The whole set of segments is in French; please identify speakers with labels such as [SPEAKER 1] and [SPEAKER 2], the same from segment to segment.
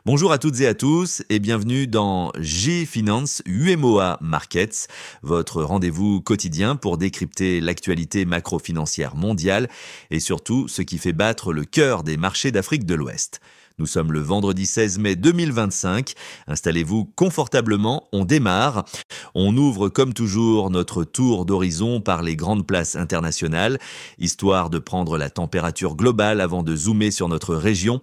[SPEAKER 1] Bonjour à toutes et à tous et bienvenue dans G-Finance UMOA Markets, votre rendez-vous quotidien pour décrypter l'actualité macro-financière mondiale et surtout ce qui fait battre le cœur des marchés d'Afrique de l'Ouest. Nous sommes le vendredi 16 mai 2025. Installez-vous confortablement, on démarre. On ouvre comme toujours notre tour d'horizon par les grandes places internationales, histoire de prendre la température globale avant de zoomer sur notre région.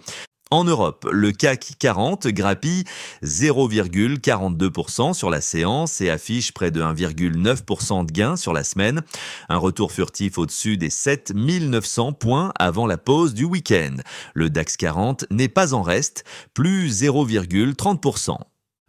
[SPEAKER 1] En Europe, le CAC 40 grappille 0,42% sur la séance et affiche près de 1,9% de gain sur la semaine. Un retour furtif au-dessus des 7 900 points avant la pause du week-end. Le DAX 40 n'est pas en reste, plus 0,30%.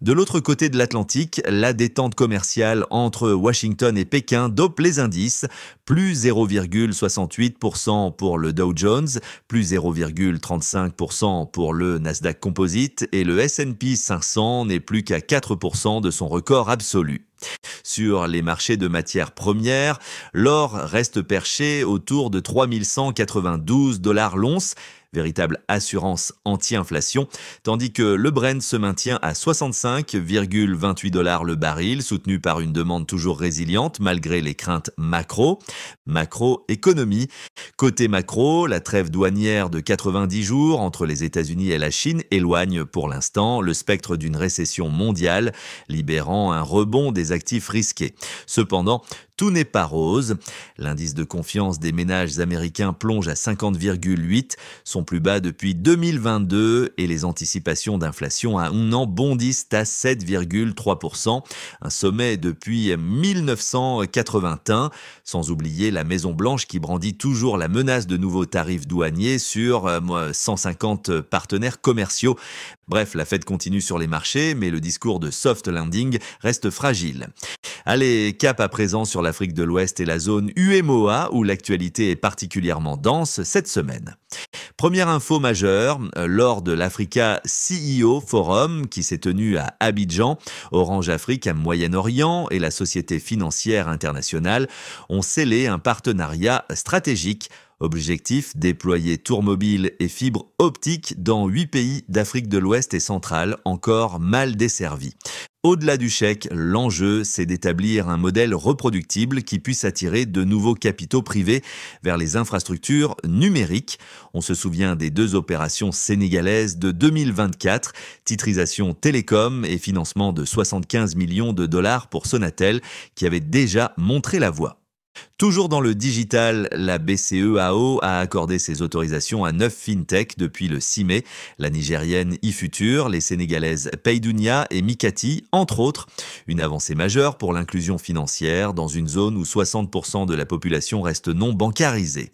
[SPEAKER 1] De l'autre côté de l'Atlantique, la détente commerciale entre Washington et Pékin dope les indices, plus 0,68% pour le Dow Jones, plus 0,35% pour le Nasdaq Composite et le S&P 500 n'est plus qu'à 4% de son record absolu. Sur les marchés de matières premières, l'or reste perché autour de 3192 $ l'once, véritable assurance anti-inflation, tandis que le Brent se maintient à 65,28 $ le baril, soutenu par une demande toujours résiliente malgré les craintes macroéconomie. Côté macro, la trêve douanière de 90 jours entre les États-Unis et la Chine éloigne pour l'instant le spectre d'une récession mondiale, libérant un rebond des actifs risqués. Cependant, tout n'est pas rose. L'indice de confiance des ménages américains plonge à 50,8, son plus bas depuis 2022, et les anticipations d'inflation à un an bondissent à 7,3%, un sommet depuis 1981, sans oublier la Maison-Blanche qui brandit toujours la menace de nouveaux tarifs douaniers sur 150 partenaires commerciaux. Bref, la fête continue sur les marchés, mais le discours de soft landing reste fragile. Allez, cap à présent sur l'Afrique de l'Ouest et la zone UMOA où l'actualité est particulièrement dense cette semaine. Première info majeure, lors de l'Africa CEO Forum qui s'est tenu à Abidjan, Orange Afrique à Moyen-Orient et la Société financière internationale ont scellé un partenariat stratégique. Objectif, déployer tours mobiles et fibres optiques dans 8 pays d'Afrique de l'Ouest et centrale encore mal desservis. Au-delà du chèque, l'enjeu, c'est d'établir un modèle reproductible qui puisse attirer de nouveaux capitaux privés vers les infrastructures numériques. On se souvient des deux opérations sénégalaises de 2024, titrisation télécom et financement de 75 millions de dollars pour Sonatel, qui avaient déjà montré la voie. Toujours dans le digital, la BCEAO a accordé ses autorisations à 9 fintech depuis le 6 mai, la nigérienne eFuture, les sénégalaises Paydunia et Mikati, entre autres. Une avancée majeure pour l'inclusion financière dans une zone où 60% de la population reste non bancarisée.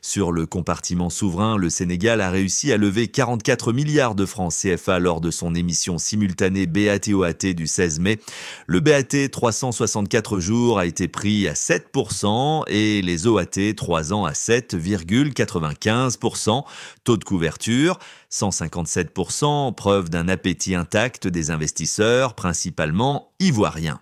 [SPEAKER 1] Sur le compartiment souverain, le Sénégal a réussi à lever 44 milliards de francs CFA lors de son émission simultanée BAT-OAT du 16 mai. Le BAT 364 jours a été pris à 7%, et les OAT 3 ans à 7,95%. Taux de couverture 157%, preuve d'un appétit intact des investisseurs, principalement ivoiriens.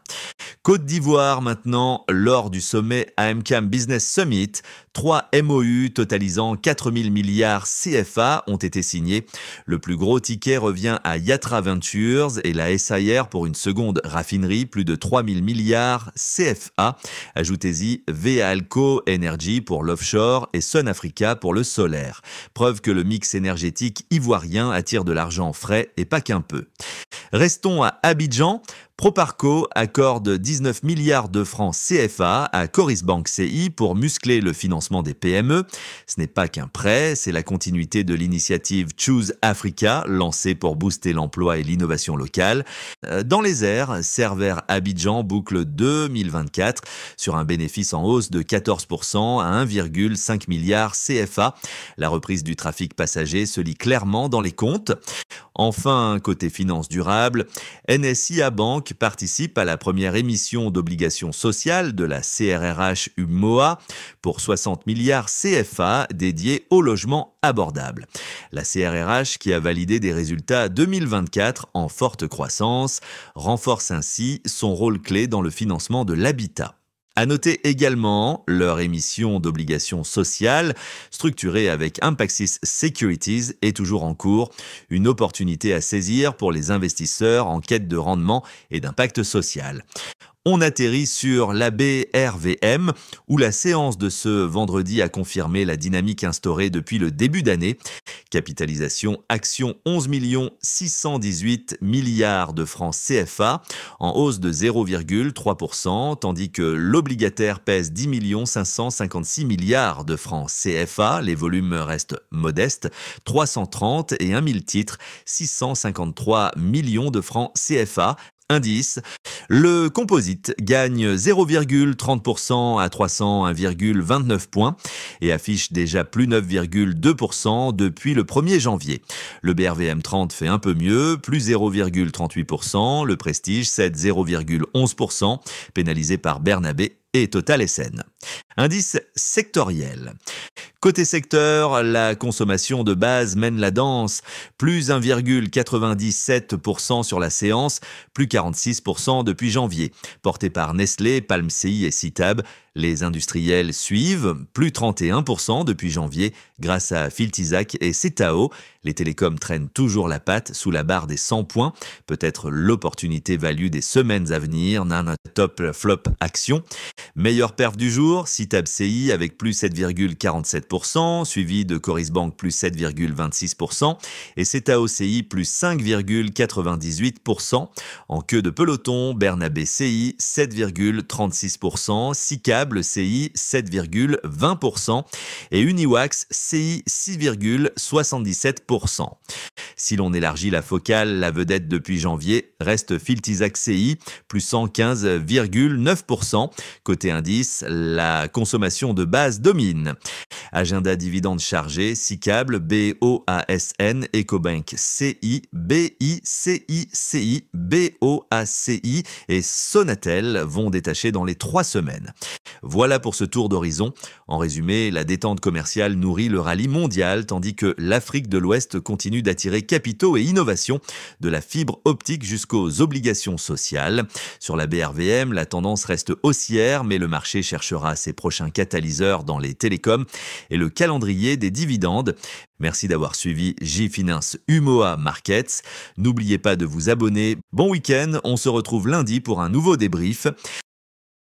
[SPEAKER 1] Côte d'Ivoire maintenant, lors du sommet AMCAM Business Summit, 3 MOU totalisant 4 000 milliards CFA ont été signés. Le plus gros ticket revient à Yatra Ventures et la SAIR pour une seconde raffinerie, plus de 3 000 milliards CFA. Ajoutez-y Vealco Energy pour l'offshore et Sun Africa pour le solaire. Preuve que le mix énergétique ivoirien attire de l'argent frais et pas qu'un peu. Restons à Abidjan. Proparco accorde 19 milliards de francs CFA à Coris Bank CI pour muscler le financement des PME. Ce n'est pas qu'un prêt, c'est la continuité de l'initiative Choose Africa, lancée pour booster l'emploi et l'innovation locale. Dans les airs, Server Abidjan boucle 2024 sur un bénéfice en hausse de 14% à 1,5 milliard CFA. La reprise du trafic passager se lit clairement dans les comptes. Enfin, côté finances durables, NSIA Bank participe à la première émission d'obligations sociales de la CRRH UMOA pour 60 milliards CFA dédiés au logement abordable. La CRRH, qui a validé des résultats 2024 en forte croissance, renforce ainsi son rôle clé dans le financement de l'habitat. À noter également leur émission d'obligations sociales, structurée avec Impaxis Securities, est toujours en cours, une opportunité à saisir pour les investisseurs en quête de rendement et d'impact social. On atterrit sur l'ABRVM, où la séance de ce vendredi a confirmé la dynamique instaurée depuis le début d'année. Capitalisation action 11 618 milliards de francs CFA, en hausse de 0,3%, tandis que l'obligataire pèse 10 556 milliards de francs CFA. Les volumes restent modestes, 330 et 1 000 titres, 653 millions de francs CFA. Indice, le composite gagne 0,30% à 301,29 points et affiche déjà plus 9,2% depuis le 1er janvier. Le BRVM 30 fait un peu mieux, plus 0,38%. Le Prestige cède 0,11%, pénalisé par Bernabé et Total SN. Indice sectoriel. Côté secteur, la consommation de base mène la danse, plus 1,97% sur la séance, plus 46% depuis janvier. Porté par Nestlé, PalmCI et Citab, les industriels suivent, plus 31% depuis janvier grâce à Filtizac et Cetao. Les télécoms traînent toujours la patte sous la barre des 100 points, peut-être l'opportunité value des semaines à venir, d'un top flop action. Meilleure perf du jour, Citab CI avec plus 7,47%, suivi de Coris Bank plus 7,26% et Cetao CI plus 5,98%. En queue de peloton, Bernabé CI 7,36%, Sicab le CI 7,20% et Uniwax CI 6,77%. Si l'on élargit la focale, la vedette depuis janvier reste Filtizac CI, plus 115,9%. Côté indice, la consommation de base domine. Agenda dividende chargé, Sicable, BOASN, Ecobank CI, BICICI, BOACI et Sonatel vont détacher dans les 3 semaines. Voilà pour ce tour d'horizon. En résumé, la détente commerciale nourrit le rallye mondial, tandis que l'Afrique de l'Ouest continue d'attirer capitaux et innovations, de la fibre optique jusqu'aux obligations sociales. Sur la BRVM, la tendance reste haussière, mais le marché cherchera ses prochains catalyseurs dans les télécoms et le calendrier des dividendes. Merci d'avoir suivi J-Finance Umoa Markets. N'oubliez pas de vous abonner. Bon week-end, on se retrouve lundi pour un nouveau débrief.